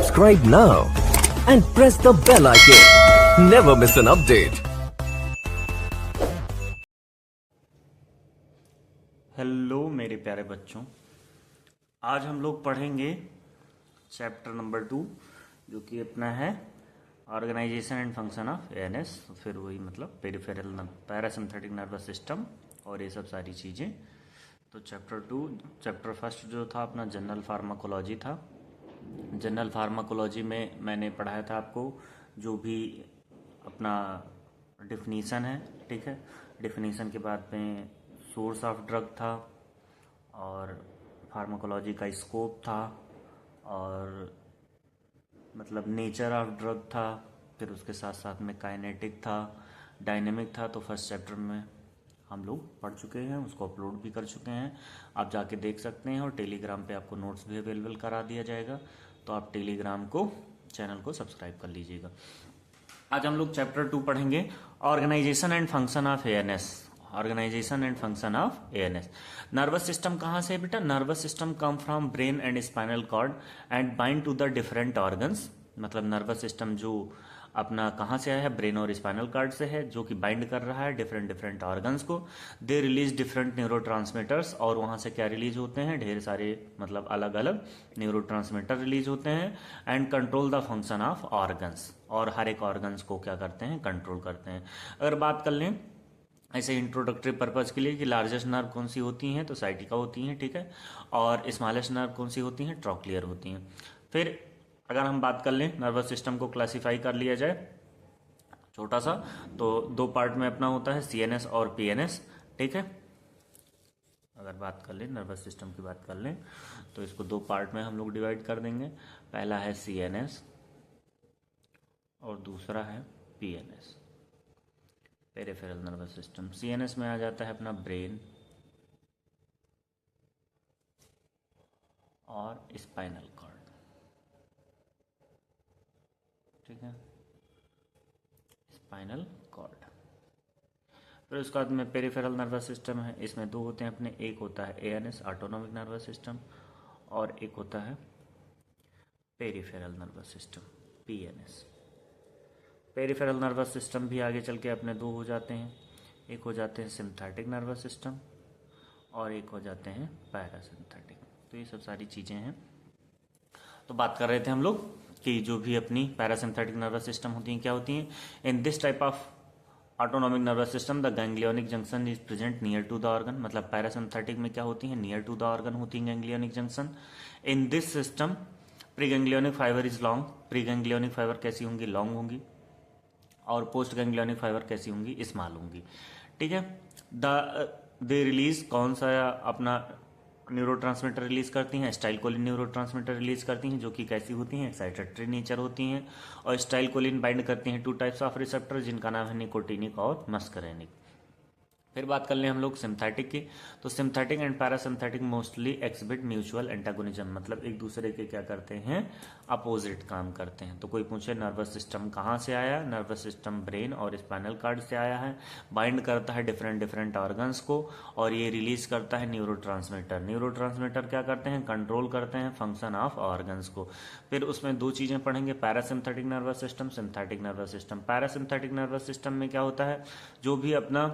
Subscribe now and press the bell icon. Never miss an update. Hello मेरे प्यारे बच्चों, आज हम लोग पढ़ेंगे चैप्टर नंबर 2 जो कि अपना है organisation and function of ANS. फिर वही मतलब पेरिफेरल पैरासिम्पथेटिक नर्वस सिस्टम और ये सब सारी चीज़ें। तो चैप्टर फर्स्ट जो था अपना जनरल फार्माकोलॉजी था। जनरल फार्माकोलॉजी में मैंने पढ़ाया था आपको जो भी अपना डिफिनीसन है, ठीक है। डिफिनीसन के बाद में सोर्स ऑफ ड्रग था और फार्माकोलॉजी का स्कोप था और मतलब नेचर ऑफ ड्रग था। फिर उसके साथ साथ में काइनेटिक था, डायनेमिक था। तो फर्स्ट चैप्टर में हम लोग पढ़ चुके हैं, उसको अपलोड भी कर चुके हैं, आप जाके देख सकते हैं। और टेलीग्राम पे आपको नोट्स भी अवेलेबल करा दिया जाएगा, तो आप टेलीग्राम को चैनल को सब्सक्राइब कर लीजिएगा। आज हम लोग चैप्टर 2 पढ़ेंगे organisation and function of ANS. Organisation and function of ANS. Nervous system कहाँ से है बेटा? Nervous system come from brain and spinal cord and bind to the different organs. मतलब नर्वस सिस्टम जो अपना कहाँ से आया है? ब्रेन और स्पाइनल कॉर्ड से है, जो कि बाइंड कर रहा है डिफरेंट ऑर्गन्स को। दे रिलीज डिफरेंट न्यूरोट्रांसमीटर्स, और वहाँ से क्या रिलीज होते हैं? ढेर सारे मतलब अलग अलग न्यूरोट्रांसमीटर रिलीज होते हैं। And control the function of organs, और हर एक ऑर्गन्स को क्या करते हैं? कंट्रोल करते हैं। अगर बात कर लें ऐसे इंट्रोडक्टरी पर्पज के लिए कि लार्जेस्ट नर्व कौन सी होती हैं, तो साइटिका होती हैं, ठीक है। और स्मॉलेस्ट नर्व कौन सी होती हैं? ट्रॉक्लियर होती हैं। फिर अगर हम बात कर लें नर्वस सिस्टम को क्लासिफाई कर लिया जाए छोटा सा, तो दो पार्ट में अपना होता है, सीएनएस और पीएनएस, ठीक है। अगर बात कर लें नर्वस सिस्टम की बात कर लें तो इसको दो पार्ट में हम लोग डिवाइड कर देंगे। पहला है सीएनएस और दूसरा है PNS, peripheral nervous system. CNS में आ जाता है अपना ब्रेन और स्पाइनल कॉर्ड, ठीक है, स्पाइनल कॉर्ड। फिर उसके बाद में पेरिफेरल नर्वस सिस्टम है, इसमें दो होते हैं अपने। एक होता है एएनएस ऑटोनॉमिक नर्वस सिस्टम, और एक होता है peripheral nervous system PNS. Peripheral nervous system भी आगे चल के अपने दो हो जाते हैं, एक हो जाते हैं सिम्पथेटिक नर्वस सिस्टम और एक हो जाते हैं पैरासिम्पथेटिक। तो ये सब सारी चीज़ें हैं। तो बात कर रहे थे हम लोग कि जो भी अपनी पैरासिम्पथेटिक नर्वस सिस्टम होती हैं क्या होती हैं। In this type of autonomic nervous system the ganglionic junction is present near to the organ. मतलब पैरासिम्पथेटिक में क्या होती हैं? नियर टू द ऑर्गन होती हैं ganglionic junction. In this system pre ganglionic fibre is long. Pre ganglionic fibre कैसी होंगी? Long होंगी। और पोस्ट गैंग्लियोनिक फाइबर कैसी होंगी? स्मॉल होंगी, ठीक है। दे रिलीज कौन सा अपना न्यूरोट्रांसमीटर रिलीज करती हैं? स्टाइलकोलिन न्यूरोट्रांसमीटर रिलीज करती हैं, जो कि कैसी होती हैं? एक्साइटेटरी नेचर होती हैं। और स्टाइलकोलिन बाइंड करती हैं टू टाइप्स ऑफ रिसेप्टर, जिनका नाम है निकोटिनिक और मस्करेनिक। फिर बात कर लें हम लोग सिम्पथेटिक की, तो sympathetic and parasympathetic mostly exhibit mutual antagonism. मतलब एक दूसरे के क्या करते हैं? अपोजिट काम करते हैं। तो कोई पूछे नर्वस सिस्टम कहाँ से आया? नर्वस सिस्टम ब्रेन और स्पाइनल कॉर्ड से आया है, बाइंड करता है डिफरेंट ऑर्गन्स को, और ये रिलीज करता है न्यूरोट्रांसमीटर। न्यूरोट्रांसमीटर क्या करते हैं? कंट्रोल करते हैं फंक्शन ऑफ ऑर्गन्स को। फिर उसमें दो चीजें पढ़ेंगे, parasympathetic nervous system, sympathetic nervous system. Parasympathetic nervous system में क्या होता है? जो भी अपना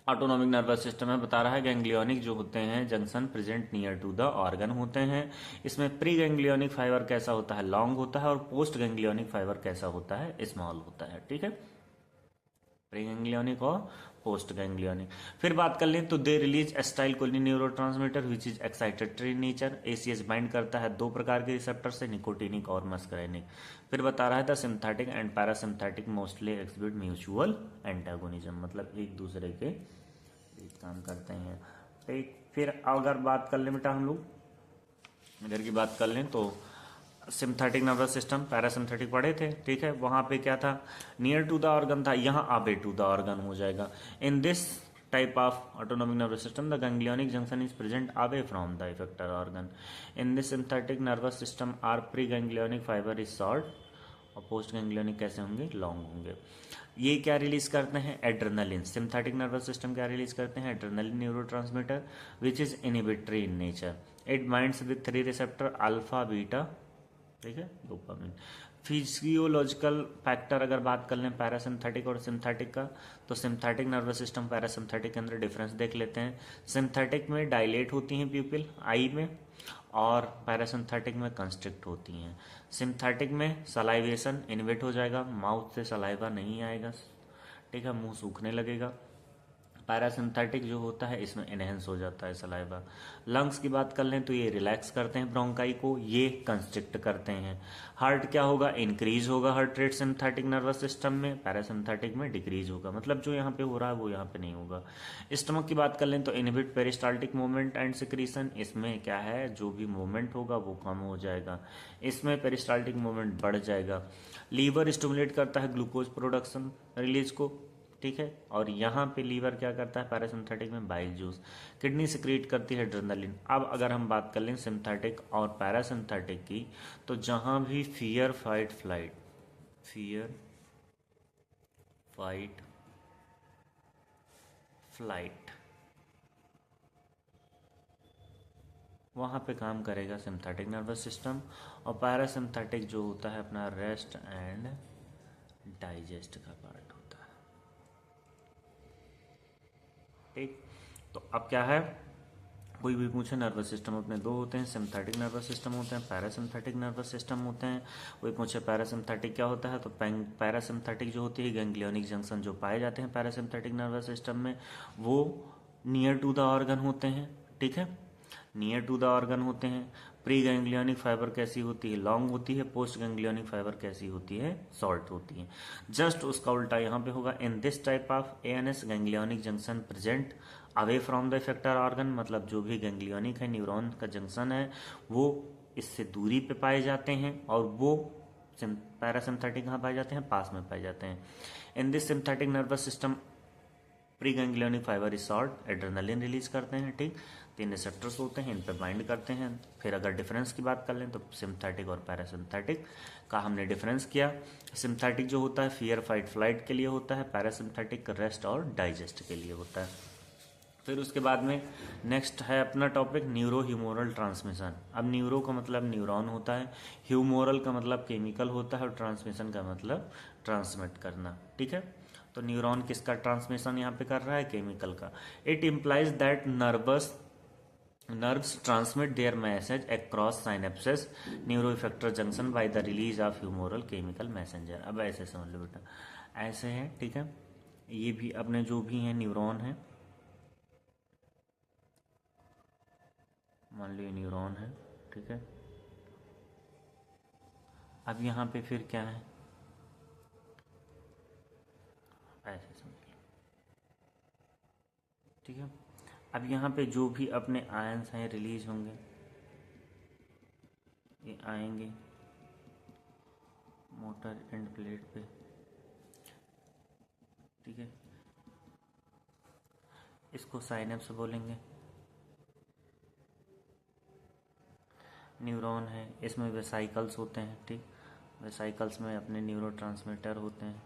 ऑटोनॉमिक नर्वस सिस्टम है बता रहा है गैंग्लियोनिक जो होते हैं junction present near to the organ होते हैं। इसमें प्री गैंग्लियोनिक फाइबर कैसा होता है? लॉन्ग होता है। और पोस्ट गैंग्लियोनिक फाइबर कैसा होता है? स्मॉल होता है, ठीक है। प्री गैंग्लियोनिक और पोस्ट गैंग्लियोनिक। फिर बात कर लें तो they release acetylcholine neurotransmitter which is excitatory nature. ACS bind करता है दो प्रकार के रिसेप्टर से, निकोटिनिक और मस्करेनिक। फिर बता रहा है the sympathetic and parasympathetic mostly exhibit mutual antagonism. मतलब एक दूसरे के काम करते हैं, ठीक। फिर अगर बात कर लें बेटा हम लोग इधर की बात कर लें तो सिम्पथेटिक नर्वस सिस्टम, पैरासिम्पथेटिक पढ़े थे, ठीक है। वहां पे क्या था? नियर टू द ऑर्गन था, यहाँ अवे टू द ऑर्गन हो जाएगा। In this type of autonomic nervous system the ganglionic junction is present away from the effector organ. In this sympathetic nervous system are pre ganglionic fibre is short और post ganglionic कैसे होंगे? Long होंगे। ये क्या release करते हैं? Adrenaline. Sympathetic nervous system क्या release करते हैं? Adrenaline neurotransmitter which is inhibitory in nature. It binds with 3 receptor alpha beta ठीक है, डोपामिन। फिजियोलॉजिकल फैक्टर अगर बात कर लें पैरासिम्पथेटिक और सिम्पथेटिक का, तो सिम्पथेटिक नर्वस सिस्टम पैरासिम्पथेटिक के अंदर डिफरेंस देख लेते हैं। सिम्पथेटिक में डायलेट होती हैं प्यूपिल आई में, और पैरासिम्पथेटिक में कंस्ट्रिक्ट होती हैं। सिम्पथेटिक में सलाइवेशन इन्वेट हो जाएगा, माउथ से सलाइवा नहीं आएगा, ठीक है, मुंह सूखने लगेगा। पैरासिम्पथेटिक जो होता है इसमें एनहेंस हो जाता है सलाइवा। लंग्स की बात कर लें तो ये रिलैक्स करते हैं ब्रोंकाई को, ये कंस्ट्रिक्ट करते हैं। हार्ट क्या होगा, इंक्रीज होगा heart rate sympathetic nervous system में, पैरासिम्पथेटिक में डिक्रीज होगा, मतलब जो यहाँ पे हो रहा है वो यहाँ पे नहीं होगा। स्टमक की बात कर लें तो inhibit peristaltic movement and secretion, इसमें क्या है जो भी मूवमेंट होगा वो कम हो जाएगा, इसमें पेरिस्टाल्टिक मूवमेंट बढ़ जाएगा। लीवर स्टिमुलेट करता है ग्लूकोज प्रोडक्शन रिलीज को, ठीक है, और यहाँ पे लीवर क्या करता है पैरासिम्पथेटिक में बाइल जूस। किडनी सिक्रीट करती है एड्रेनालिन। अब अगर हम बात कर लें सिम्पथेटिक और पैरासिम्पथेटिक की, तो जहाँ भी फियर फाइट फ्लाइट वहाँ पे काम करेगा सिम्पथेटिक नर्वस सिस्टम, और पैरासिम्पथेटिक जो होता है अपना रेस्ट एंड डाइजेस्ट का पार्ट होता है, ठीक। तो अब क्या है, कोई भी पूछे नर्वस सिस्टम अपने दो होते हैं, सिम्पथेटिक नर्वस सिस्टम होते हैं, पैरासिम्पथेटिक नर्वस सिस्टम होते हैं। कोई पूछे पैरासिम्पथेटिक क्या होता है, तो पैरासिम्पथेटिक जो होती है गैंग्लियोनिक जंक्शन जो पाए जाते हैं पैरासिम्पथेटिक नर्वस सिस्टम में, वो नियर टू द ऑर्गन होते हैं, ठीक है, नियर टू द ऑर्गन होते हैं। प्री गैंग्लियोनिक फाइबर कैसी होती है, लॉन्ग होती है, पोस्ट गैंग्लियोनिक फाइबर कैसी होती है, शॉर्ट होती है। जस्ट उसका उल्टा यहाँ पे होगा, इन this type of ANS ganglionic junction present away from the effector organ, मतलब जो भी गैंग्लियोनिक है न्यूरॉन का जंक्शन है वो इससे दूरी पे पाए जाते हैं, और वो पैरासिम्पथेटिक कहाँ पाए जाते हैं, पास में पाए जाते हैं। In this sympathetic nervous system pre ganglionic fibre is short, adrenaline release करते हैं, ठीक। 3 रिसेप्टर्स होते हैं, इन पे बाइंड करते हैं। फिर अगर डिफरेंस की बात कर लें तो सिम्पथेटिक और पैरासिम्पथेटिक का हमने डिफरेंस किया। सिम्पथेटिक जो होता है फियर फाइट फ्लाइट के लिए होता है, पैरासिम्पथेटिक रेस्ट और डाइजेस्ट के लिए होता है। फिर उसके बाद में नेक्स्ट है अपना टॉपिक न्यूरो ह्यूमोरल ट्रांसमिशन। अब न्यूरो का मतलब न्यूरॉन होता है, ह्यूमोरल का मतलब केमिकल होता है, और ट्रांसमिशन का मतलब ट्रांसमिट करना, ठीक है। तो न्यूरॉन किसका ट्रांसमिशन यहाँ पे कर रहा है, केमिकल का। It implies that nerves transmit their message across synapses neuroeffector junction by the release of humoral chemical messenger। अब ऐसे समझ लो बेटा, ऐसे है, ठीक है। ये भी अपने जो भी हैं न्यूरॉन है, मान लो न्यूरॉन है, ठीक है। अब यहाँ पे फिर क्या है, ऐसे समझ लो, ठीक है। अब यहाँ पे जो भी अपने आयंस हैं रिलीज होंगे, ये आएंगे मोटर एंड प्लेट पे, ठीक है। इसको साइनेप्स बोलेंगे। न्यूरॉन है, इसमें वेसाइकल्स होते हैं, ठीक। वेसाइकल्स में अपने न्यूरोट्रांसमीटर होते हैं,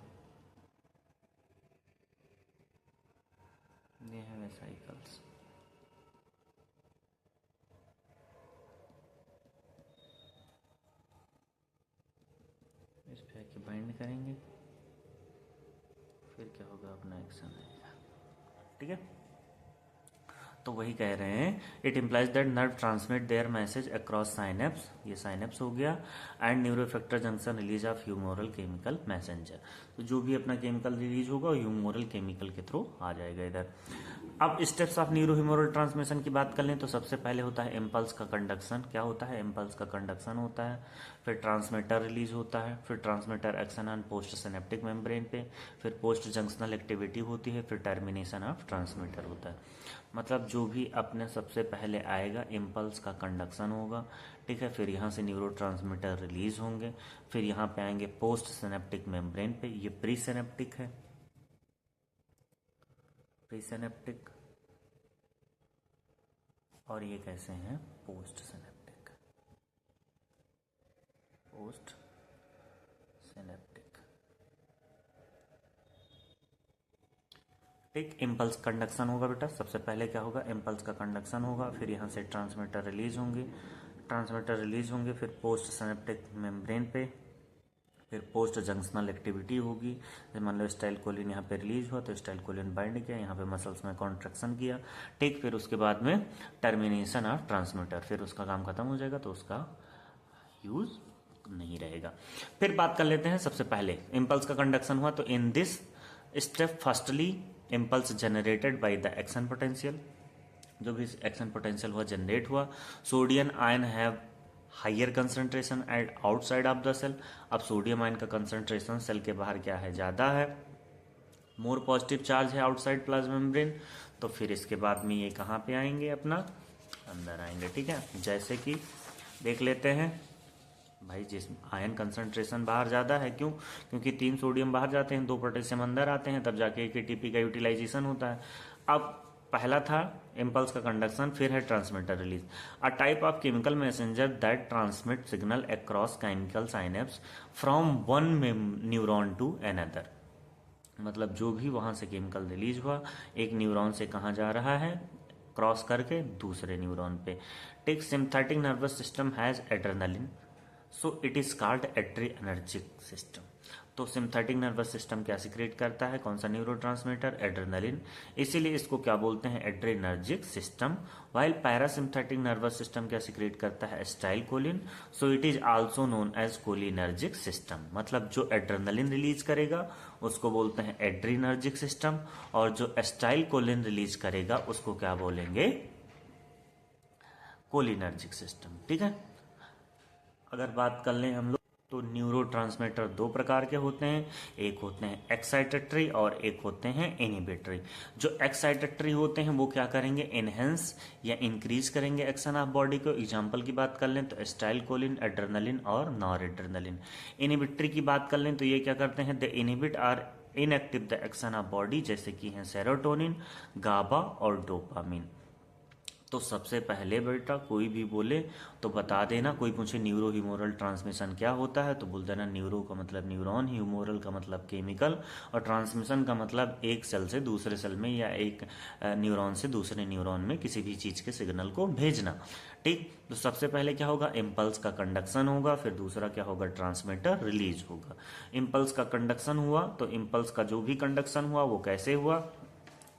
ये है वेसाइकल्स। इस पे आके बाइंड करेंगे, फिर क्या होगा, अपना एक्शन आएगा, ठीक है। तो वही कह रहे हैं, it implies that nerve transmit their message across synapse, ये साइनेप्स हो गया, and neuro effector junction release of humoral chemical messenger. तो जो भी अपना केमिकल रिलीज होगा ह्यूमोरल केमिकल के थ्रू आ जाएगा इधर। अब steps of neuro humoral transmission की बात कर लें तो सबसे पहले होता है इम्पल्स का कंडक्शन। क्या होता है, इम्पल्स का कंडक्शन होता है, फिर ट्रांसमीटर रिलीज होता है, फिर transmitter action on post synaptic membrane पे, फिर पोस्ट जंक्शनल एक्टिविटी होती है, फिर टर्मिनेशन ऑफ ट्रांसमीटर होता है। मतलब जो भी अपने सबसे पहले आएगा इम्पल्स का कंडक्शन होगा, ठीक है। फिर यहाँ से न्यूरो ट्रांसमीटर रिलीज होंगे, फिर यहाँ पे आएंगे पोस्ट सिनेप्टिक मेम्ब्रेन पे, ये प्री सिनेप्टिक है, प्री सिनेप्टिक, और ये कैसे हैं, पोस्ट सिनेप्टिक, पोस्ट सिनेप्टिक, ठीक। इम्पल्स कंडक्शन होगा बेटा, सबसे पहले क्या होगा, इम्पल्स का कंडक्शन होगा, फिर यहाँ से ट्रांसमीटर रिलीज होंगे, ट्रांसमीटर रिलीज होंगे, फिर पोस्ट सिनेप्टिक मेम्ब्रेन पे, फिर पोस्ट जंक्शनल एक्टिविटी होगी। जैसे मान लो स्टाइलकोलिन यहाँ पे रिलीज हुआ तो स्टाइलकोलिन बाइंड किया, यहाँ पे मसल्स में कॉन्ट्रैक्शन किया, ठीक। फिर उसके बाद में टर्मिनेशन ऑफ ट्रांसमीटर, फिर उसका काम खत्म हो जाएगा तो उसका यूज नहीं रहेगा। फिर बात कर लेते हैं सबसे पहले इम्पल्स का कंडक्शन हुआ तो in this step firstly impulse generated by the action potential, जो भी एक्शन पोटेंशियल हुआ जनरेट हुआ। Sodium ion have higher concentration at outside of the cell. अब सोडियम आयन का कंसंट्रेशन सेल के बाहर क्या है, ज़्यादा है, मोर पॉजिटिव चार्ज है आउटसाइड प्लाज्मा मेम्ब्रेन। तो फिर इसके बाद में ये कहाँ पे आएंगे, अपना अंदर आएंगे, ठीक है। जैसे कि देख लेते हैं भाई, जिस आयन कंसंट्रेशन बाहर ज़्यादा है, क्यों, क्योंकि 3 सोडियम बाहर जाते हैं, 2 पोटेशियम अंदर आते हैं, तब जाके एक एटीपी का यूटिलाइजेशन होता है। अब पहला था इम्पल्स का कंडक्शन, फिर है transmitter release. A type of chemical messenger that transmit signal across chemical synapse from one neuron to another. मतलब जो भी वहाँ से केमिकल रिलीज हुआ एक न्यूरॉन से कहाँ जा रहा है, क्रॉस करके दूसरे न्यूरॉन पे, ठीक। Synthetic nervous system has adrenaline, so it is called adrenergic system. तो सिंथेटिक नर्वस सिस्टम क्या सिक्रेट करता है, कौन सा न्यूरोट्रांसमीटर, एड्रेनलिन, इसीलिए इसको क्या बोलते हैं, adrenergic system. While parasympathetic nervous system क्या सिक्रेट करता है, acetylcholine, so it is also known as cholinergic system. मतलब जो एड्रेनलिन रिलीज करेगा उसको बोलते हैं एड्रेनर्जिक सिस्टम, और जो एस्टाइलकोलिन रिलीज करेगा उसको क्या बोलेंगे, कोलिनर्जिक सिस्टम, ठीक है। अगर बात कर लें हम लोग तो न्यूरोट्रांसमीटर 2 प्रकार के होते हैं, एक होते हैं एक्साइटेटरी और एक होते हैं इनहिबिटरी। जो एक्साइटेटरी होते हैं वो क्या करेंगे, एनहेंस या इंक्रीज करेंगे एक्शन ऑफ बॉडी को। एग्जांपल की बात कर लें तो एस्टाइलकोलिन, एड्रेनलिन और नॉर एड्रेनलिन। इनहिबिटरी की बात कर लें तो ये क्या करते हैं, the inhibit or inactive the action of body, जैसे कि हैं सेरोटोनिन, गाबा और डोपामिन। तो सबसे पहले बेटा कोई भी बोले तो बता देना, कोई पूछे न्यूरो ह्यूमोरल ट्रांसमिशन क्या होता है तो बोल देना न्यूरो का मतलब न्यूरॉन, ह्यूमोरल का मतलब केमिकल, और ट्रांसमिशन का मतलब एक सेल से दूसरे सेल में या एक न्यूरॉन से दूसरे न्यूरॉन में किसी भी चीज़ के सिग्नल को भेजना, ठीक। तो सबसे पहले क्या होगा, इम्पल्स का कंडक्शन होगा, फिर दूसरा क्या होगा, ट्रांसमीटर रिलीज होगा। इम्पल्स का कंडक्शन हुआ तो इम्पल्स का जो भी कंडक्शन हुआ वो कैसे हुआ,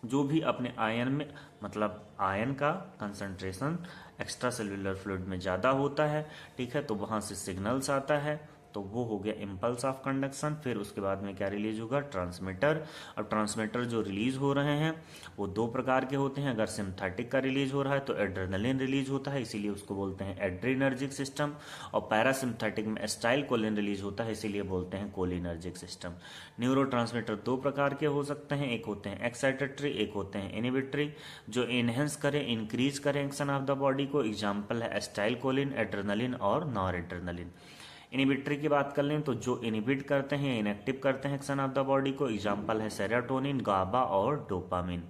जो भी अपने आयन में, मतलब आयन का कंसंट्रेशन एक्स्ट्रा सेल्यूलर फ्लूइड में ज़्यादा होता है, ठीक है, तो वहाँ से सिग्नल्स आता है, तो वो हो गया इम्पल्स ऑफ कंडक्शन। फिर उसके बाद में क्या रिलीज होगा, ट्रांसमीटर। अब ट्रांसमीटर जो रिलीज हो रहे हैं वो 2 प्रकार के होते हैं। अगर सिंथेटिक का रिलीज हो रहा है तो एड्रेनलिन रिलीज होता है, इसीलिए उसको बोलते हैं एड्रेनर्जिक सिस्टम, और पैरासिम्थेटिक में एस्टाइलकोलिन रिलीज होता है, इसीलिए बोलते हैं कोलिनर्जिक सिस्टम। न्यूरोट्रांसमीटर 2 प्रकार के हो सकते हैं, एक होते हैं एक्साइटेटरी, एक होते हैं इनहिबिटरी, जो इनहेंस करें, इंक्रीज करें एक्शन ऑफ द बॉडी को। एग्जाम्पल है एस्टाइलकोलिन, एड्रेनलिन और नॉर एड्रेनलिन। इनहिबिटरी की बात कर लें तो जो इनहिबिट करते हैं, इनएक्टिव करते हैं एक्शन ऑफ द बॉडी को। एग्जाम्पल है सेरोटोनिन, गाबा और डोपामिन।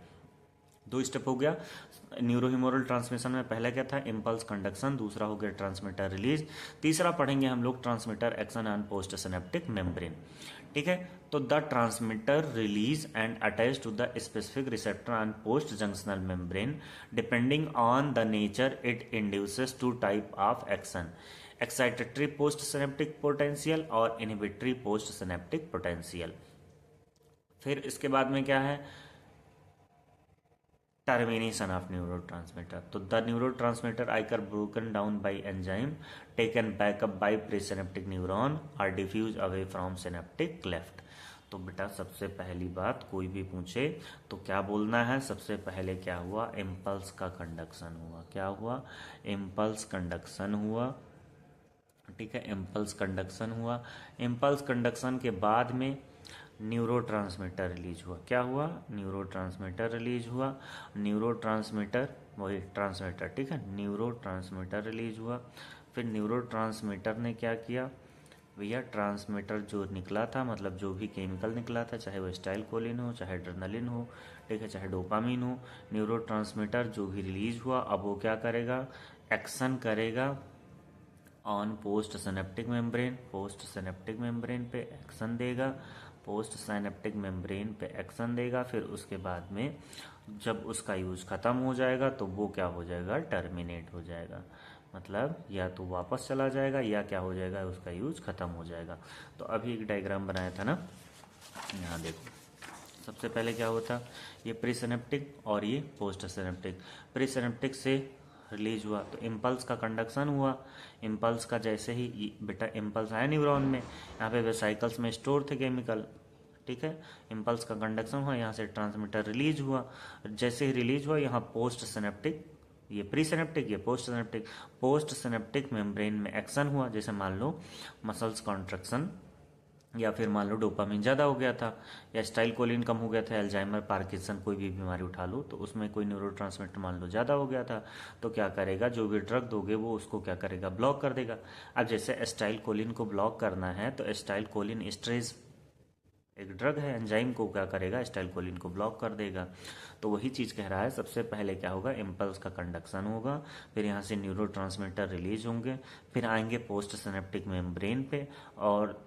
2 स्टेप हो गया न्यूरोह्यूमोरल ट्रांसमिशन में। पहला क्या था, इम्पल्स कंडक्शन, दूसरा हो गया ट्रांसमीटर रिलीज, तीसरा पढ़ेंगे हम लोग transmitter action on post synaptic membrane, ठीक है। तो the transmitter release and attach to the specific receptor on post junctional membrane depending on the nature it induces 2 type of action, excitatory post synaptic potential और inhibitory post synaptic potential. फिर इसके बाद में क्या है, टर्मिनेशन ऑफ न्यूरोट्रांसमीटर। तो the neurotransmitter either broken down by enzyme taken back up by presynaptic neuron or diffuse away from synaptic cleft. तो बेटा सबसे पहली बात कोई भी पूछे तो क्या बोलना है, सबसे पहले क्या हुआ, इम्पल्स का कंडक्शन हुआ। क्या हुआ, इम्पल्स कंडक्शन हुआ, ठीक है, इम्पल्स कंडक्शन हुआ। इम्पल्स कंडक्शन के बाद में न्यूरोट्रांसमीटर रिलीज हुआ। क्या हुआ, न्यूरोट्रांसमीटर रिलीज हुआ। न्यूरोट्रांसमीटर वही ट्रांसमीटर, ठीक है, न्यूरोट्रांसमीटर रिलीज हुआ। फिर न्यूरोट्रांसमीटर ने क्या किया भैया, ट्रांसमीटर जो निकला था, मतलब जो भी केमिकल निकला था, चाहे वो एस्टाइलकोलिन हो, चाहे एड्रेनलिन हो, ठीक है, चाहे डोपामिन हो, न्यूरोट्रांसमीटर जो भी रिलीज हुआ अब वो क्या करेगा, एक्शन करेगा on post synaptic membrane. Post synaptic membrane पे एक्शन देगा, पोस्ट सिनेप्टिक मेम्ब्रेन पे एक्शन देगा। फिर उसके बाद में जब उसका यूज खत्म हो जाएगा तो वो क्या हो जाएगा, टर्मिनेट हो जाएगा। मतलब या तो वापस चला जाएगा या क्या हो जाएगा, उसका यूज खत्म हो जाएगा। तो अभी एक डायग्राम बनाया था ना, यहाँ देखो। सबसे पहले क्या होता, ये प्री सिनेप्टिक और ये पोस्ट सिनेप्टिक। प्री सिनेप्टिक से रिलीज हुआ तो इम्पल्स का कंडक्शन हुआ। इम्पल्स का जैसे ही बेटा इम्पल्स आया न्यूरॉन में, यहाँ पे वेसाइकल्स में स्टोर थे केमिकल, ठीक है। इम्पल्स का कंडक्शन हुआ, यहाँ से ट्रांसमीटर रिलीज हुआ। जैसे ही रिलीज हुआ, यहाँ पोस्ट सिनेप्टिक, ये प्री सिनेप्टिक, ये post synaptic. Post synaptic membrane में एक्शन हुआ, जैसे मान लो मसल्स कॉन्ट्रैक्शन, या फिर मान लो डोपामिन ज़्यादा हो गया था, या स्टाइल कोलिन कम हो गया था, अल्जाइमर, पार्किंसन, कोई भी बीमारी उठा लो, तो उसमें कोई न्यूरोट्रांसमीटर मान लो ज़्यादा हो गया था, तो क्या करेगा, जो भी ड्रग दोगे वो उसको क्या करेगा, ब्लॉक कर देगा। अब जैसे स्टाइल कोलिन को ब्लॉक करना है, तो स्टाइल कोलिन एस्ट्रेज एक ड्रग है, एंजाइम को क्या करेगा, स्टाइल कोलिन को ब्लॉक कर देगा। तो वही चीज़ कह रहा है, सबसे पहले क्या होगा, इम्पल्स का कंडक्शन होगा, फिर यहाँ से न्यूरोट्रांसमीटर रिलीज होंगे, फिर आएंगे पोस्ट सिनेप्टिक मेम्ब्रेन पे, और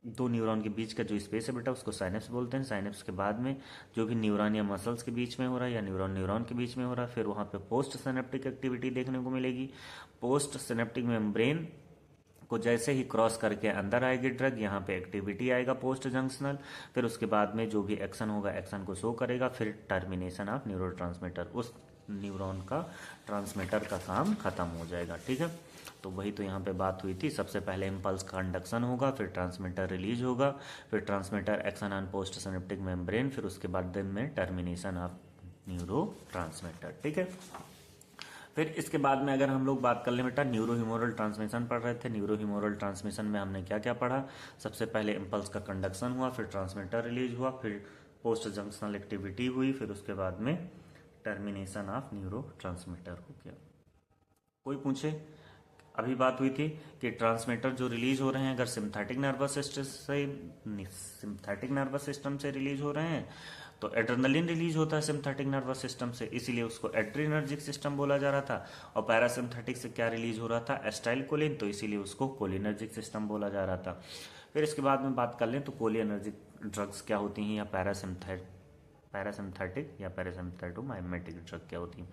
दो न्यूरॉन के बीच का जो स्पेस है बेटा उसको साइनेप्स बोलते हैं। साइनेप्स के बाद में जो भी न्यूरॉन या मसल्स के बीच में हो रहा है, या न्यूरॉन न्यूरॉन के बीच में हो रहा है, फिर वहाँ पे पोस्ट सिनेप्टिक एक्टिविटी देखने को मिलेगी। पोस्ट सिनेप्टिक मेम्ब्रेन को जैसे ही क्रॉस करके अंदर आएगी ड्रग, यहाँ पे एक्टिविटी आएगा पोस्ट जंक्शनल, फिर उसके बाद में जो भी एक्शन होगा एक्शन को शो करेगा, फिर टर्मिनेशन ऑफ न्यूरोट्रांसमीटर, उस न्यूरॉन का ट्रांसमीटर का काम खत्म हो जाएगा, ठीक है। तो वही तो यहाँ पे बात हुई थी, सबसे पहले इम्पल्स का कंडक्शन होगा, फिर ट्रांसमीटर रिलीज होगा, फिर transmitter action on post synaptic membrane, फिर उसके बाद दिन में टर्मिनेशन ऑफ न्यूरो ट्रांसमीटर, ठीक है। फिर इसके बाद में अगर हम लोग बात कर लें बेटा, न्यूरो ह्यूमोरल ट्रांसमिशन पढ़ रहे थे। न्यूरो ह्यूमोरल ट्रांसमिशन में हमने क्या क्या पढ़ा, सबसे पहले इम्पल्स का कंडक्शन हुआ, फिर ट्रांसमीटर रिलीज हुआ, फिर पोस्ट जंक्शनल एक्टिविटी हुई, फिर उसके बाद में टर्मिनेशन ऑफ न्यूरो ट्रांसमीटर हो गया। कोई पूछे, अभी बात हुई थी कि ट्रांसमीटर जो रिलीज हो रहे हैं अगर सिम्पैथिक नर्वस सिस्टम से रिलीज हो रहे हैं, तो एड्रेनलिन रिलीज होता है सिम्पैथिक नर्वस सिस्टम से, इसीलिए उसको एड्रीनर्जिक सिस्टम बोला जा रहा था। और पैरासिम्पैथिक से क्या रिलीज हो रहा था, एस्टाइलकोलिन, तो इसीलिए उसको कोलिनर्जिक सिस्टम बोला जा रहा था। फिर इसके बाद में बात कर लें तो कोलिनर्जिक ड्रग्स क्या होती हैं, या पैरासिम्पैथिक या पैरासिम्पैथोमाइमेटिक ड्रग क्या होती हैं।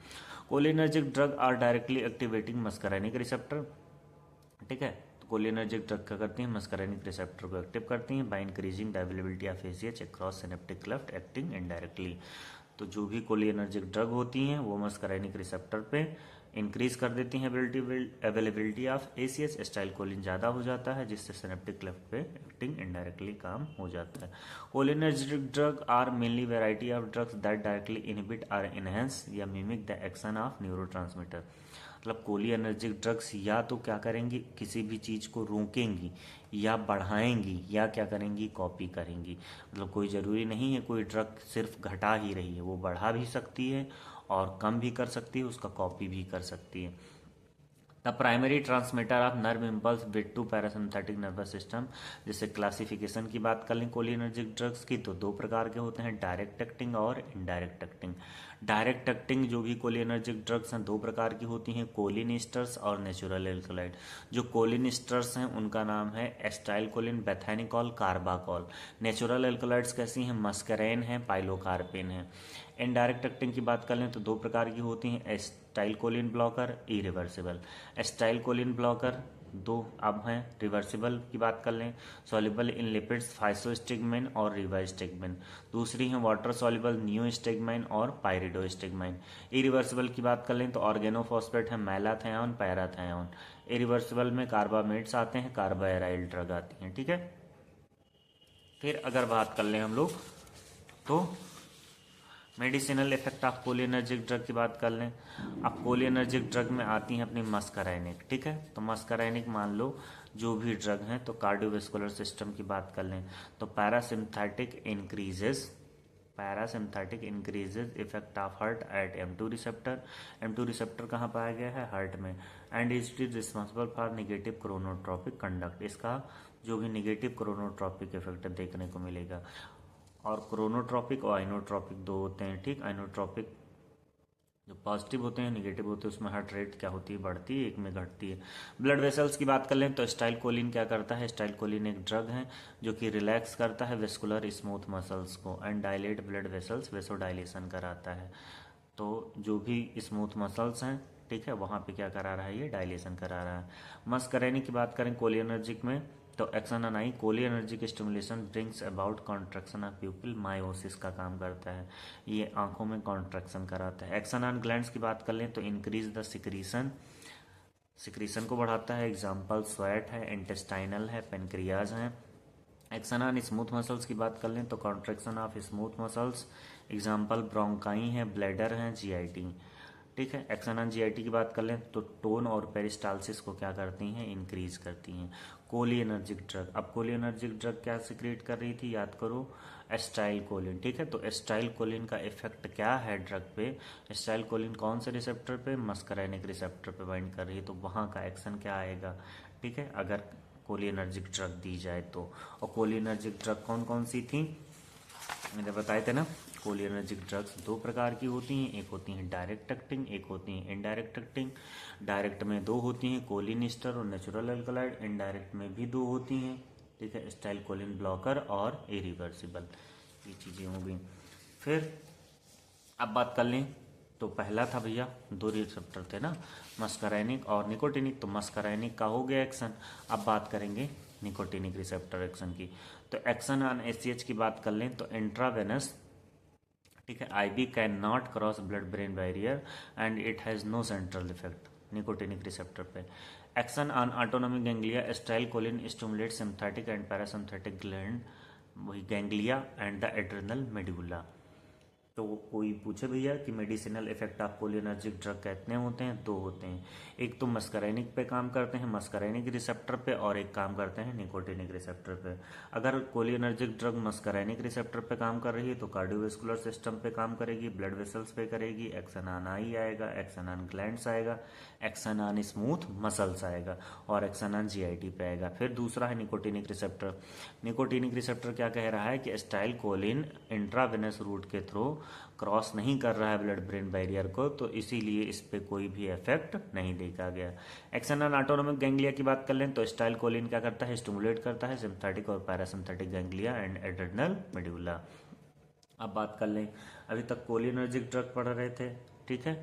Cholinergic drug are directly activating muscarinic receptor, ठीक है। तो कोलिनर्जिक ड्रग क्या करती हैं, मस्करेनिक रिसेप्टर को एक्टिव करती हैं by increasing the availability of ACH across synaptic cleft acting indirectly. तो जो भी कोलिनर्जिक ड्रग होती हैं वो मस्करेनिक रिसेप्टर पे इंक्रीज कर देती हैं अवेलेबिलिटी ऑफ एसीएच, एस्टाइलकोलिन ज़्यादा हो जाता है, जिससे सिनेप्टिक क्लेफ्ट पे एक्टिंग इनडायरेक्टली काम हो जाता है। Cholinergic drug are mainly variety of drugs that directly inhibit or enhance या mimic the action of neurotransmitter. मतलब कोलिनर्जिक ड्रग्स या तो क्या करेंगी, किसी भी चीज़ को रोकेंगी, या बढ़ाएंगी, या क्या करेंगी, कॉपी करेंगी। मतलब कोई ज़रूरी नहीं है कोई ड्रग सिर्फ घटा ही रही है, वो बढ़ा भी सकती है और कम भी कर सकती है, उसका कॉपी भी कर सकती है। The primary transmitter of nerve impulse bit to parasympathetic nervous system. जैसे क्लासिफिकेशन की बात कर लें कोलिनर्जिक ड्रग्स की, तो दो प्रकार के होते हैं, डायरेक्ट एक्टिंग और इनडायरेक्ट एक्टिंग। डायरेक्ट एक्टिंग जो भी कोलिनर्जिक ड्रग्स हैं दो प्रकार की होती हैं, कोलिन ईस्टर्स और नेचुरल एल्कलॉइड। जो कोलिन ईस्टर्स हैं उनका नाम है एस्टाइलकोलिन, बेथैनिकॉल, कार्बाकॉल। नेचुरल एल्कलॉइड्स कैसी हैं, मस्करेन है, पाइलोकार्पिन है। इनडायरेक्ट एक्टिंग की बात कर लें तो दो प्रकार की होती हैं, acetylcholine blocker, irreversible. Acetylcholine blocker दो अब हैं, रिवर्सिबल की बात कर लें सॉल्युबल इन लिपिड्स, फाइसोस्टिग्मेन और रिवास्टिग्मेन। दूसरी है वाटर सॉल्युबल, नियोस्टिग्मेन और पायरिडोस्टिग्मेन। इरिवर्सिबल की बात कर लें तो ऑर्गेनोफॉस्फेट है, मैलाथायोन, पैराथायोन। इरिवर्सिबल में कार्बामेट्स आते हैं, कार्बायराइल ड्रग आती हैं, ठीक है। फिर अगर बात कर लें हम लोग तो medicinal effect of cholinergic drug की बात कर लें। अब कोलिनर्जिक ड्रग में आती हैं अपनी मस्करेनिक, ठीक है। तो मस्करेनिक मान लो जो भी ड्रग हैं, तो कार्डियोवेस्कुलर सिस्टम की बात कर लें तो parasympathetic increases effect of heart at M2 receptor. M2 receptor कहाँ पाया गया है, हार्ट में। And it is responsible for negative chronotropic conduct. इसका जो भी निगेटिव क्रोनोट्रॉपिक इफेक्ट देखने को मिलेगा। और क्रोनोट्रॉपिक और आइनोट्रॉपिक दो होते हैं, ठीक। आइनोट्रॉपिक जो पॉजिटिव होते हैं, निगेटिव होते हैं, उसमें हार्ट रेट क्या होती है, बढ़ती है, एक में घटती है। ब्लड वेसल्स की बात कर लें तो स्टाइलकोलिन क्या करता है, स्टाइलकोलिन एक ड्रग है जो कि रिलैक्स करता है वेस्कुलर स्मूथ मसल्स को and dilate blood vessels, vasodilation कराता है। तो जो भी स्मूथ मसल्स हैं ठीक है, वहाँ पे क्या करा रहा है, ये डायलेशन करा रहा है। मस्करेनिक की बात करें कोलिनर्जिक में, तो action on eye cholinergic stimulation brings about contraction of pupil, miosis का काम करता है, ये आंखों में कॉन्ट्रैक्शन कराता है। एक्शन ऑन ग्लैंड्स की बात कर लें तो इंक्रीज द सिक्रीशन को बढ़ाता है, एग्जाम्पल स्वेट है, इंटेस्टाइनल है, पेनक्रियाज है। एक्शन ऑन स्मूथ मसल्स की बात कर लें तो contraction of smooth muscles, example bronchi है, ब्लैडर है, जीआईटी। ठीक है, एक्शन ऑन जीआईटी की बात कर लें तो टोन और पेरिस्टालसिस को क्या करती हैं, इंक्रीज करती हैं। कोलिनर्जिक ड्रग, अब कोलिनर्जिक ड्रग क्या सिक्रिएट कर रही थी, याद करो, एस्टाइल कोलिन। ठीक है, तो एस्टाइल कोलिन का इफेक्ट क्या है ड्रग पे, एस्टाइल कोलिन कौन से रिसेप्टर पे, मस्करेनिक रिसेप्टर पे बाइंड कर रही है, तो वहाँ का एक्शन क्या आएगा। ठीक है, अगर कोलिनर्जिक ड्रग दी जाए तो। और कोलिनर्जिक ड्रग कौन कौन सी थी, मैंने बताए थे ना, कोलिनर्जिक ड्रग्स दो प्रकार की होती हैं, एक होती हैं डायरेक्ट एक्टिंग, एक होती हैं इनडायरेक्ट एक्टिंग। डायरेक्ट में दो होती हैं, कोलिन ईस्टर और नेचुरल अल्कलॉइड। इनडायरेक्ट में भी दो होती हैं, ठीक है, एस्टाइल कोलिन ब्लॉकर और इरिवर्सिबल, ये चीज़ें हो गई। फिर अब बात कर लें तो पहला था भैया, दो रिसेप्टर थे ना, मस्करैनिक और निकोटिनिक, तो मस्करैनिक का हो गया एक्शन। अब बात करेंगे निकोटिनिक रिसेप्टर एक्शन की, तो एक्शन ऑन एचसीएच की बात कर लें तो इंट्रावेनस, ठीक है, IV can not cross blood brain barrier and it has no central effect nicotinic receptor पे। Action on autonomic ganglia, acetylcholine stimulate sympathetic and parasympathetic gland, वही ganglia and the adrenal medulla. तो कोई पूछे भैया कि medicinal effect of cholinergic drug कितने होते हैं, दो होते हैं, एक तो मस्करैनिक पे काम करते हैं, मस्करैनिक रिसेप्टर पे, और एक काम करते हैं निकोटिनिक रिसेप्टर पे। अगर कोलिनर्जिक ड्रग मस्करैनिक रिसेप्टर पे काम कर रही है तो कार्डियोवैस्कुलर सिस्टम पे काम करेगी, ब्लड वेसल्स पे करेगी, एक्शन ऑन आई आएगा, एक्शन ऑन ग्लैंड्स आएगा, एक्शन ऑन स्मूथ मसल्स आएगा, और एक्शन ऑन जीआईटी पे आएगा। फिर दूसरा है निकोटिनिक रिसेप्टर। निकोटिनिक रिसेप्टर क्या कह रहा है कि एस्टाइल कोलिन इंट्रावेनस रूट के थ्रू क्रॉस नहीं कर रहा है ब्लड ब्रेन बैरियर को, तो इसीलिए इस पे कोई भी इफेक्ट नहीं देखा गया। एक्शन ऑन ऑटोनोमिक गैंग्लिया की बात कर लें तो एस्टाइल कोलिन क्या करता है, स्टिमुलेट करता है सिम्पैथिक और parasympathetic ganglia and adrenal medulla. अब बात कर लें, अभी तक कोलिनर्जिक ड्रग पढ़ रहे थे, ठीक है,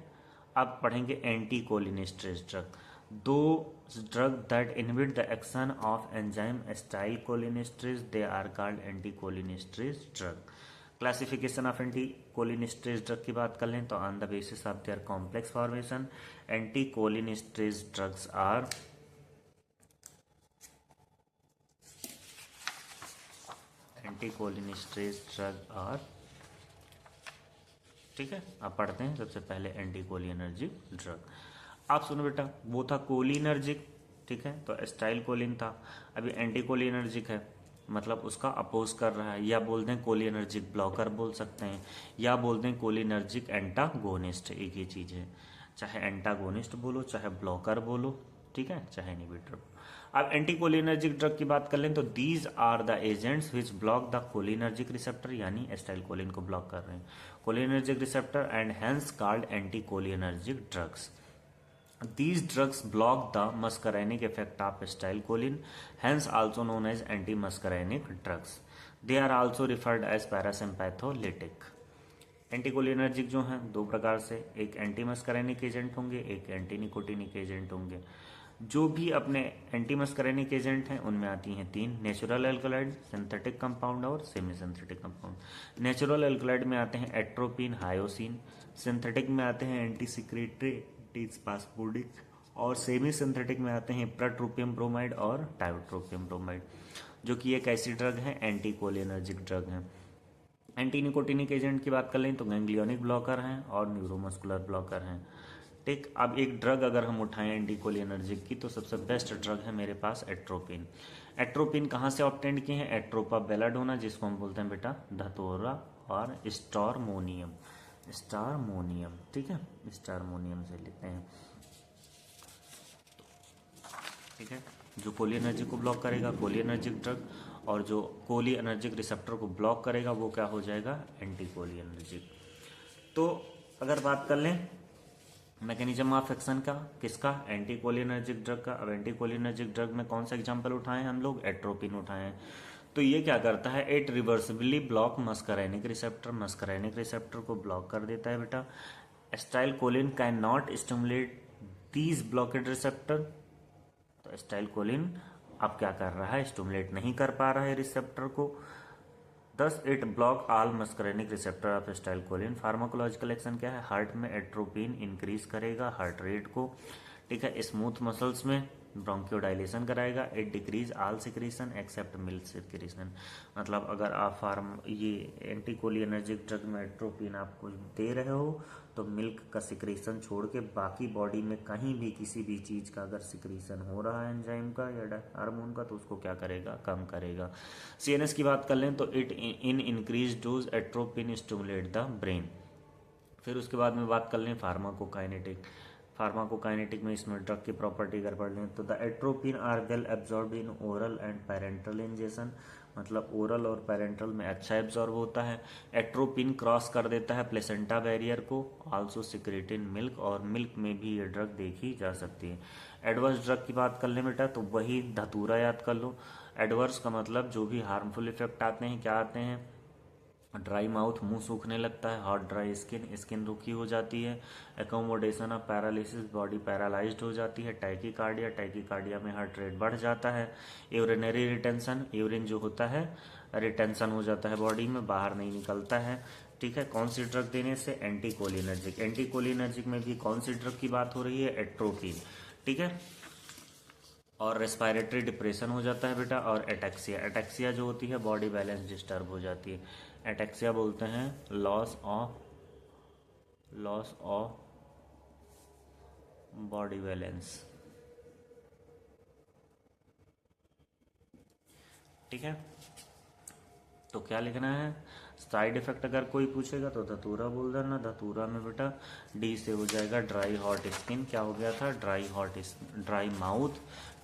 अब पढ़ेंगे एंटी कोलिनेस्ट्रेज ड्रग। दो drug that inhibit the action of enzyme acetylcholinesterase, they are called anti cholinesterase drug. Classification of anti cholinesterase drug की बात कर लें तो on the basis of their complex formation, anti cholinesterase drugs are ठीक है। आप पढ़ते हैं सबसे पहले एंटी कोलिनर्जिक ड्रग। आप सुनो बेटा, वो था कोलिनर्जिक, ठीक है, तो एस्टाइल कोलिन था, अभी एंटी कोलिनर्जिक है, मतलब उसका अपोज कर रहा है, या बोल दें कोलिनर्जिक ब्लॉकर बोल सकते हैं, या बोल दें कोलिनर्जिक एंटागोनिस्ट, एक ही चीज़ है, चाहे एंटागोनिस्ट बोलो चाहे ब्लॉकर बोलो, ठीक है, चाहे इनहिबिटर। अब एंटी कोलिनर्जिक ड्रग की बात कर लें तो these are the agents which block the cholinergic receptor, यानी एस्टाइल कोलिन को ब्लॉक कर रहे हैं, cholinergic receptor, and hence called anti cholinergic drugs. These drugs block the muscarinic effect of acetylcholine, hence also known as anti-muscarinic drugs. They are also referred as parasympatholytic. Anticholinergic जो हैं दो प्रकार से, एक एंटी मस्करेनिक एजेंट होंगे, एक anti nicotinic agent होंगे। जो भी अपने एंटी मस्करेनिक एजेंट हैं उनमें आती हैं तीन, नेचुरल एल्कलॉइड, सिंथेटिक कंपाउंड और semi synthetic compound. Natural alkaloid में आते हैं एट्रोपिन, हायोसिन, सिंथेटिक में आते हैं एंटी सिक्रेटरी पासपोडिक, और सेमी सिंथेटिक में आते हैं प्रट्रोपियम ब्रोमाइड और टाइट्रोपियम ब्रोमाइड, जो कि एक ऐसी ड्रग है एंटी कोलिनर्जिक ड्रग है। एंटी निकोटिनिक एजेंट की बात कर लें तो गैंग्लियोनिक ब्लॉकर हैं और न्यूरोमस्कुलर ब्लॉकर हैं, ठीक। अब एक ड्रग अगर हम उठाएं एंटी कोलिनर्जिक की तो सबसे बेस्ट ड्रग है मेरे पास एट्रोपिन। एट्रोपिन कहाँ से ऑब्टेंड किए हैं, एट्रोपा बेलाडोना, जिसको हम बोलते हैं बेटा धतूरा, और स्टारमोनियम, ठीक है, स्टारमोनियम से लेते हैं, ठीक है। जो कोलिनर्जिक को ब्लॉक करेगा कोलिनर्जिक ड्रग, और जो कोलिनर्जिक रिसेप्टर को ब्लॉक करेगा वो क्या हो जाएगा, एंटी कोलिनर्जिक। तो अगर बात कर लें मैकेनिज्म ऑफ एक्शन का, किसका, एंटी कोलिनर्जिक ड्रग का। अब एंटी कोलिनर्जिक ड्रग में कौन सा एग्जाम्पल उठाएं हम लोग, एट्रोपिन उठाएं हैं। तो ये क्या करता है, it reversibly block muscarinic receptor को ब्लॉक कर देता है बेटा। Acetyl Colin can not stimulate 30 blockade receptor, तो एसिटाइलकोलिन अब क्या कर रहा है, स्टिमुलेट नहीं कर पा रहा है रिसेप्टर को। 10 it block all muscarinic receptor of acetylcholine. Pharmacological action क्या है, हार्ट में एट्रोपिन इंक्रीज करेगा हार्ट रेट को, ठीक है। स्मूथ मसल्स में ब्रोंकियोडाइलेशन कराएगा। It decrease all secretion except milk secretion. मतलब अगर आप ये एंटीकोलिनर्जिक ड्रग में एट्रोपिन आपको दे रहे हो तो मिल्क का सिक्रीशन छोड़ के बाकी बॉडी में कहीं भी किसी भी चीज़ का अगर सिक्रीशन हो रहा है एंजाइम का या हार्मोन का तो उसको क्या करेगा, कम करेगा। सीएनएस की बात कर लें तो it in increase dose atropine stimulate the brain. फिर उसके बाद में बात कर लें फार्माकोकाइनेटिक। फार्माकोकाइनेटिक में इसमें ड्रग की प्रॉपर्टी अगर पढ़ लें तो the atropine are well absorb in oral and parental injection. मतलब ओरल और पैरेंटल में अच्छा एब्जॉर्ब होता है। एट्रोपिन क्रॉस कर देता है प्लेसेंटा बैरियर को, आल्सो सिक्रेट इन मिल्क, और मिल्क में भी ये ड्रग देखी जा सकती है। एडवर्स ड्रग की बात कर लें बेटा तो वही धतूरा याद कर लो। एडवर्स का मतलब जो भी हार्मफुल इफेक्ट आते हैं, क्या आते हैं, ड्राई माउथ, मुंह सूखने लगता है, हॉट ड्राई स्किन, स्किन रुखी हो जाती है, accommodation of paralysis, body paralysed हो जाती है, टैकीकार्डिया, टैकीकार्डिया में हार्ट रेट बढ़ जाता है, यूरिनरी रिटेंशन, यूरिन जो होता है रिटेंशन हो जाता है बॉडी में, बाहर नहीं निकलता है, ठीक है। कौन सी ड्रग देने से, एंटीकोलिनर्जिक। एंटीकोलिनर्जिक में भी कौन सी ड्रग की बात हो रही है, एट्रोपिन, ठीक है। और रेस्पिरेटरी डिप्रेशन हो जाता है बेटा, और एटेक्सिया। एटेक्सिया जो होती है बॉडी बैलेंस डिस्टर्ब हो जाती है। एटेक्सिया बोलते हैं लॉस ऑफ बॉडी बैलेंस, ठीक है। तो क्या लिखना है, साइड इफेक्ट अगर कोई पूछेगा तो धतूरा बोल देना। धतूरा में बेटा डी से हो जाएगा ड्राई हॉट स्किन, क्या हो गया था, ड्राई माउथ,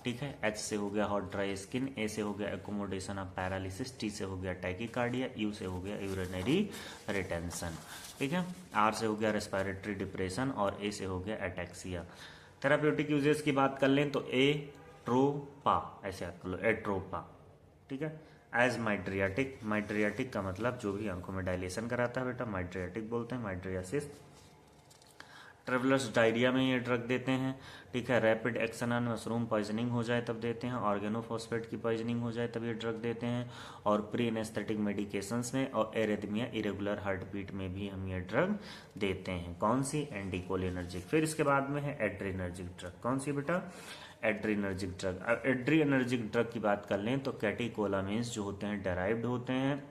ठीक है। एच से हो गया हॉट ड्राई स्किन, ए से हो गया एकोमोडेशन ऑफ पैरालिसिस, टी से हो गया टैकीकार्डिया, यू से हो गया यूरिनरी रिटेंशन, ठीक है। आर से हो गया रेस्पिरेटरी डिप्रेशन, और ए से हो गया एटेक्सिया। थेराप्यूटिक यूजेस की बात कर लें तो एट्रोपा, ऐसे याद कर लो, एट्रोपा, ठीक है। एज माइड्रियाटिक, माइड्रियाटिक का मतलब जो भी आंखों में डायलेशन कराता है बेटा माइड्रियाटिक बोलते हैं, माइड्रियासिस। ट्रेवलर्स डायरिया में ये ड्रग देते हैं, ठीक है। Rapid action on mushroom poisoning हो जाए तब देते हैं, ऑर्गेनोफॉस्फेट की पॉइजनिंग हो जाए तब ये ड्रग देते हैं, और प्री एनेस्थेटिक मेडिकेशंस में, और एरिथमिया इरेगुलर हार्ट बीट में भी हम ये ड्रग देते हैं। कौन सी, एंटीकोलिनर्जिक। फिर इसके बाद में है एड्रीनर्जिक ड्रग। कौन सी बेटा, एड्रीनर्जिक ड्रग। अब एड्रीनर्जिक ड्रग की बात कर लें तो कैटेकोलामिन्स जो होते हैं डेराइव्ड होते हैं।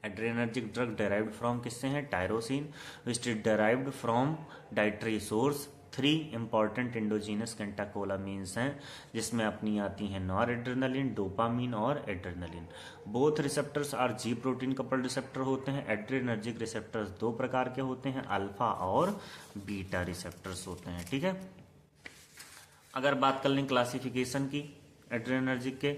एड्रीनर्जिक ड्रग डेराइव्ड फ्रॉम किससे हैं, tyrosine, which is derived from dietary source. 3 important endogenous catecholamines हैं जिसमें अपनी आती हैं नॉरएड्रेनालिन, डोपामिन और adrenaline. Both receptors are G protein coupled receptor होते हैं। एड्रीनर्जिक रिसेप्टर्स 2 प्रकार के होते हैं, अल्फा और बीटा रिसेप्टर्स होते हैं, ठीक है। अगर बात कर लें क्लासिफिकेशन की एड्रेनर्जिक के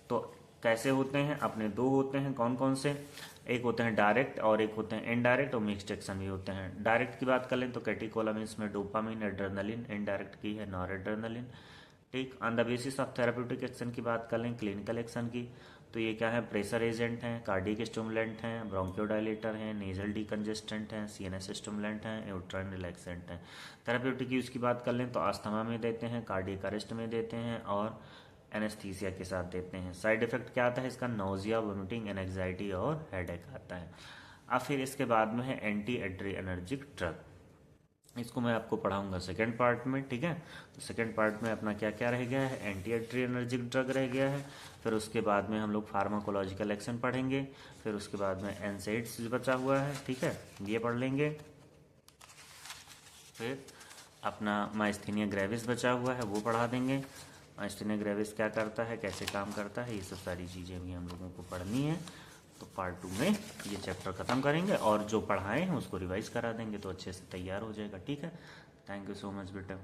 तो कैसे होते हैं, अपने 2 होते हैं, कौन कौन से, एक होते हैं डायरेक्ट और एक होते हैं इनडायरेक्ट, और मिक्स्ड एक्शन भी होते हैं। डायरेक्ट की बात कर लें तो कैटेकोलामिन्स में डोपामिन, एड्रेनालिन, इनडायरेक्ट की है नॉरएड्रेनालिन, ठीक। On the basis of therapeutic action की बात कर लें, क्लिनिकल एक्शन की, तो ये क्या है, प्रेशर एजेंट हैं, कार्डियक स्टिमुलेंट हैं, ब्रोंकियोडाइलेटर हैं, नेजल डीकंजेस्टेंट हैं, सीएनएस स्टिमुलेंट हैं, यूट्राइन रिलैक्सेंट हैं। थेराप्यूटिक यूज की बात कर लें तो अस्थमा में देते हैं, कार्डियक अरेस्ट में देते हैं, और एनेस्थीसिया के साथ देते हैं। साइड इफेक्ट क्या आता है इसका, नोजिया, वोमिटिंग, एनजाइटी और हेडेक आता है। अब फिर इसके बाद में है एंटी एड्रीनर्जिक ड्रग, इसको मैं आपको पढ़ाऊंगा सेकेंड पार्ट में, ठीक है। तो सेकेंड पार्ट में अपना क्या क्या रह गया है, एंटी एड्रीनर्जिक ड्रग रह गया है। फिर उसके बाद में हम लोग फार्माकोलॉजिकल एक्शन पढ़ेंगे, फिर उसके बाद में एनसेड्स बचा हुआ है, ठीक है, ये पढ़ लेंगे। फिर अपना माइस्थीनिया ग्रेविस बचा हुआ है, वो पढ़ा देंगे। माइस्थीनिया ग्रेविस क्या करता है, कैसे काम करता है, ये सब सारी चीज़ें भी हम लोगों को पढ़नी है। तो पार्ट 2 में ये चैप्टर ख़त्म करेंगे और जो पढ़ाए हैं उसको रिवाइज करा देंगे तो अच्छे से तैयार हो जाएगा, ठीक है। थैंक यू सो मच बेटा।